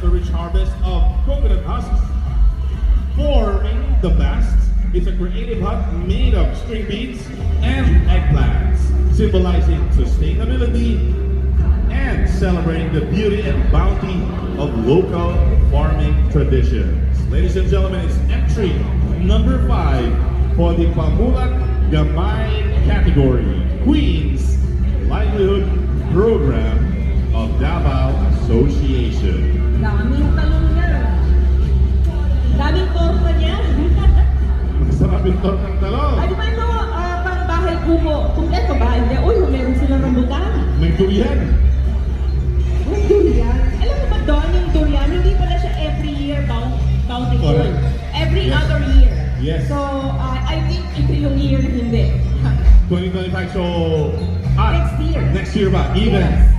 the rich harvest of coconut husks. Forming the Bast is a creative hut made of string beans and eggplants, symbolizing sustainability and celebrating the beauty and bounty of local farming traditions. Ladies and gentlemen, it's entry number 5 for the Pamulat Gamay category, Queen's Livelihood Program of Davao Association. Daming talong niya. Daming torta niya. Masarap yung tortang talong. Ay, di ba no, pang bahay kubo. Kung eto bahay niya, uy, meron silang rambutan. May durian. May durian. Alam mo ba doon yung durian, hindi pala siya every year bountiful. Correct. Every Yes. other year. Yes. So, I think ito yung year na hindi. 2025, so... Next year. Next year ba? Even? Yes.